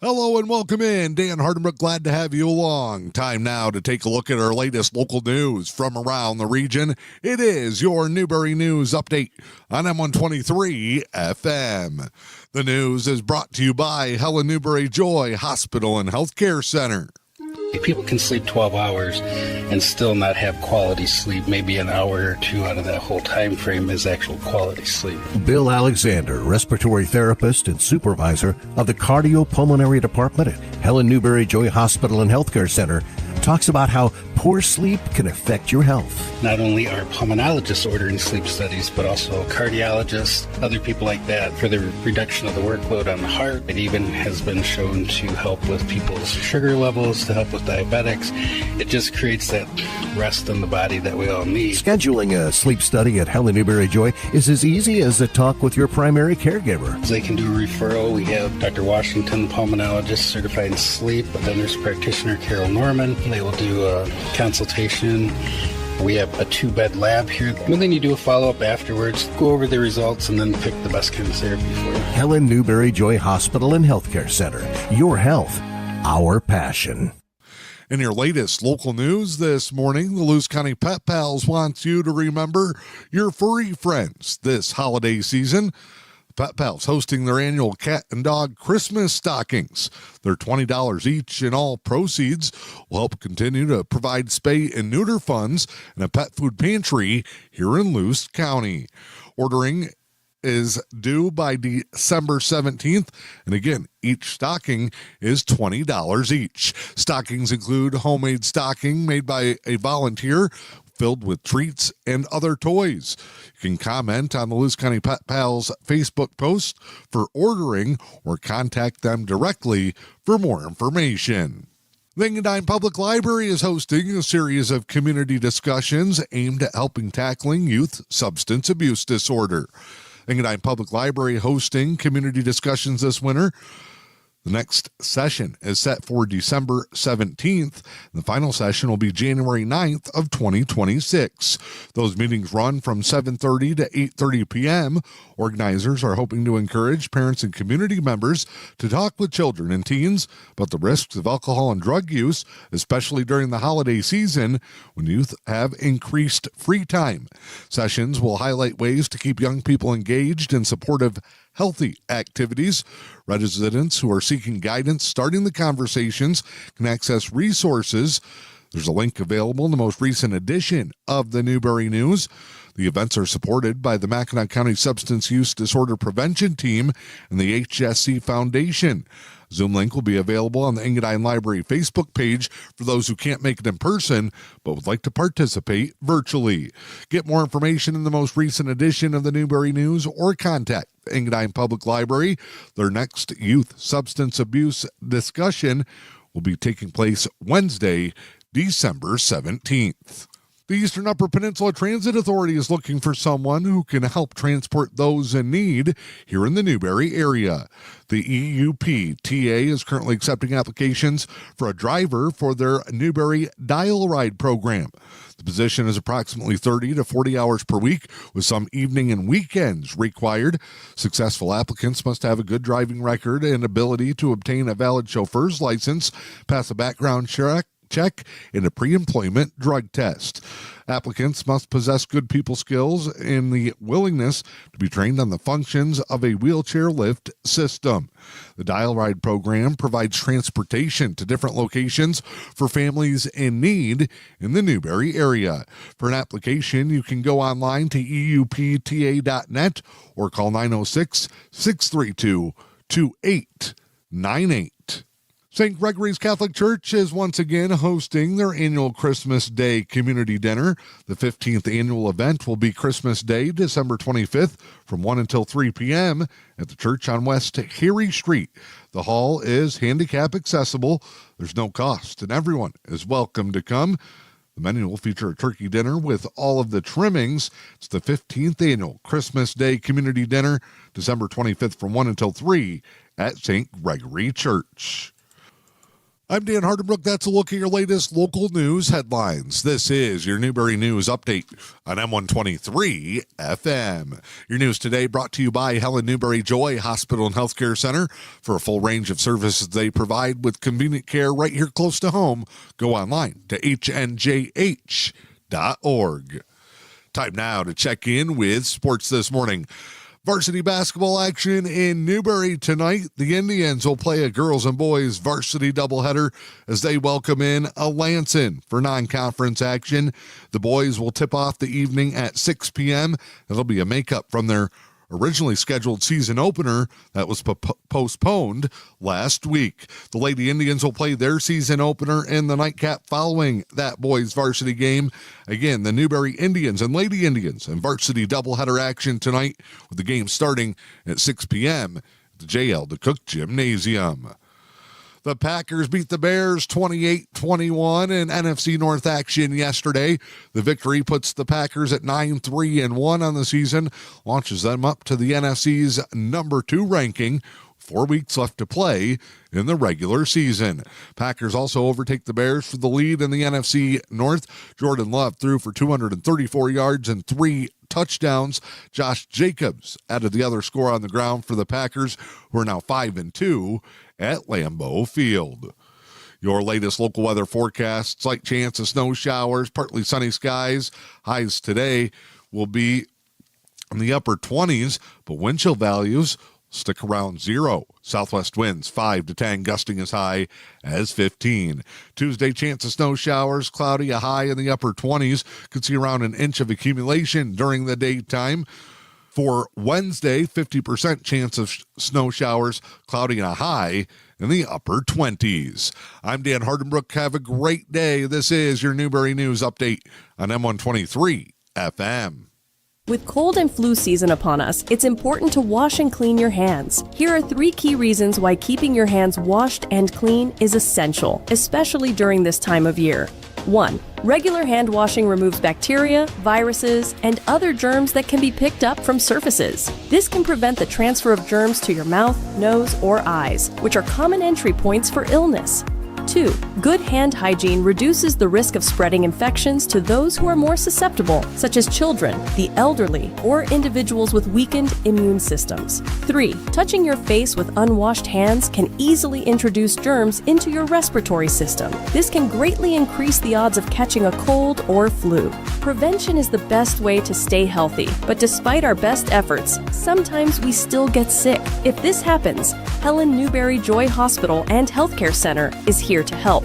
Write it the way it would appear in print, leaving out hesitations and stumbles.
Hello and welcome in. Dan Hardenbrook, glad to have you along. Time now to take a look at our latest local news from around the region. It is your Newberry News Update on M123 FM. The news is brought to you by Helen Newberry Joy Hospital and Healthcare Center. People can sleep 12 hours and still not have quality sleep. Maybe an hour or two out of that whole time frame is actual quality sleep. Bill Alexander, respiratory therapist and supervisor of the cardiopulmonary department at Helen Newberry Joy Hospital and Healthcare Center, talks about how poor sleep can affect your health. Not only are pulmonologists ordering sleep studies, but also cardiologists, other people like that, for the reduction of the workload on the heart. It even has been shown to help with people's sugar levels, to help with diabetics. It just creates that rest in the body that we all need. Scheduling a sleep study at Helen Newberry Joy is as easy as a talk with your primary caregiver. They can do a referral. We have Dr. Washington, pulmonologist, certified in sleep, but then there's practitioner Carol Norman. They will do a consultation. We have a 2-bed lab here. And then you do a follow-up afterwards, go over the results, and then pick the best kind of therapy for you. Helen Newberry Joy Hospital and Healthcare Center. Your health, our passion. In your latest local news this morning, the Luce County Pet Pals wants you to remember your furry friends this holiday season. Pet Pals hosting their annual Cat and Dog Christmas Stockings. They're $20 each, and all proceeds will help continue to provide spay and neuter funds and a pet food pantry here in Luce County. Ordering is due by December 17th, and again, each stocking is $20 each. Stockings include homemade stocking made by a volunteer filled with treats and other toys. You can comment on the Luce County Pet Pals Facebook post for ordering or contact them directly for more information. The Engadine Public Library is hosting a series of community discussions aimed at helping tackling youth substance abuse disorder. Engadine Public Library hosting community discussions this winter. The next session is set for December 17th. The final session will be January 9th of 2026. Those meetings run from 7:30 to 8:30 p.m. Organizers are hoping to encourage parents and community members to talk with children and teens about the risks of alcohol and drug use, especially during the holiday season when youth have increased free time. Sessions will highlight ways to keep young people engaged in supportive healthy activities. Residents who are seeking guidance starting the conversations can access resources. There's a link available in the most recent edition of the Newberry News. The events are supported by the Mackinac County Substance Use Disorder Prevention Team and the HSC Foundation. Zoom link will be available on the Engadine Library Facebook page for those who can't make it in person but would like to participate virtually. Get more information in the most recent edition of the Newberry News or contact the Engadine Public Library. Their next youth substance abuse discussion will be taking place Wednesday, December 17th. The Eastern Upper Peninsula Transit Authority is looking for someone who can help transport those in need here in the Newberry area. The EUPTA is currently accepting applications for a driver for their Newberry Dial Ride program. The position is approximately 30 to 40 hours per week, with some evening and weekends required. Successful applicants must have a good driving record and ability to obtain a valid chauffeur's license, pass a background check, and a pre-employment drug test. Applicants must possess good people skills and the willingness to be trained on the functions of a wheelchair lift system. The Dial Ride program provides transportation to different locations for families in need in the Newberry area. For an application, you can go online to eupta.net or call 906-632-2898. St. Gregory's Catholic Church is once again hosting their annual Christmas Day Community Dinner. The 15th annual event will be Christmas Day, December 25th, from 1 until 3 p.m. at the church on West Harry Street. The hall is handicap accessible. There's no cost, and everyone is welcome to come. The menu will feature a turkey dinner with all of the trimmings. It's the 15th annual Christmas Day Community Dinner, December 25th from 1 until 3 at St. Gregory Church. I'm Dan Hardenbrook. That's a look at your latest local news headlines. This is your Newberry News Update on M123 FM. Your news today brought to you by Helen Newberry Joy Hospital and Healthcare Center. For a full range of services they provide with convenient care right here close to home, go online to hnjh.org. Time now to check in with sports this morning. Varsity basketball action in Newberry tonight. The Indians will play a girls and boys varsity doubleheader as they welcome in Alanson for non-conference action. The boys will tip off the evening at 6 p.m. It'll be a makeup from their originally scheduled season opener that was postponed last week. The Lady Indians will play their season opener in the nightcap following that boys varsity game. Again, the Newberry Indians and Lady Indians and varsity doubleheader action tonight, with the game starting at 6 p.m. at the JL DeCook Gymnasium. The Packers beat the Bears 28-21 in NFC North action yesterday. The victory puts the Packers at 9-3-1 on the season, launches them up to the NFC's number 2 ranking. 4 weeks left to play in the regular season. Packers also overtake the Bears for the lead in the NFC North. Jordan Love threw for 234 yards and 3 touchdowns. Josh Jacobs added the other score on the ground for the Packers, who are now 5-2 at Lambeau Field. Your latest local weather forecast: slight chance of snow showers, partly sunny skies. Highs today will be in the upper 20s, but wind chill values stick around 0. Southwest winds 5 to 10, gusting as high as 15. Tuesday, chance of snow showers, cloudy, a high in the upper 20s. Could see around an inch of accumulation during the daytime. For Wednesday, 50% chance of snow showers, cloudy and a high in the upper 20s. I'm Dan Hardenbrook. Have a great day. This is your Newberry News Update on M123 FM. With cold and flu season upon us, it's important to wash and clean your hands. Here are 3 key reasons why keeping your hands washed and clean is essential, especially during this time of year. 1. Regular hand washing removes bacteria, viruses, and other germs that can be picked up from surfaces. This can prevent the transfer of germs to your mouth, nose, or eyes, which are common entry points for illness. 2. Good hand hygiene reduces the risk of spreading infections to those who are more susceptible, such as children, the elderly, or individuals with weakened immune systems. 3. Touching your face with unwashed hands can easily introduce germs into your respiratory system. This can greatly increase the odds of catching a cold or flu. Prevention is the best way to stay healthy, but despite our best efforts, sometimes we still get sick. If this happens, Helen Newberry Joy Hospital and Healthcare Center is here to help.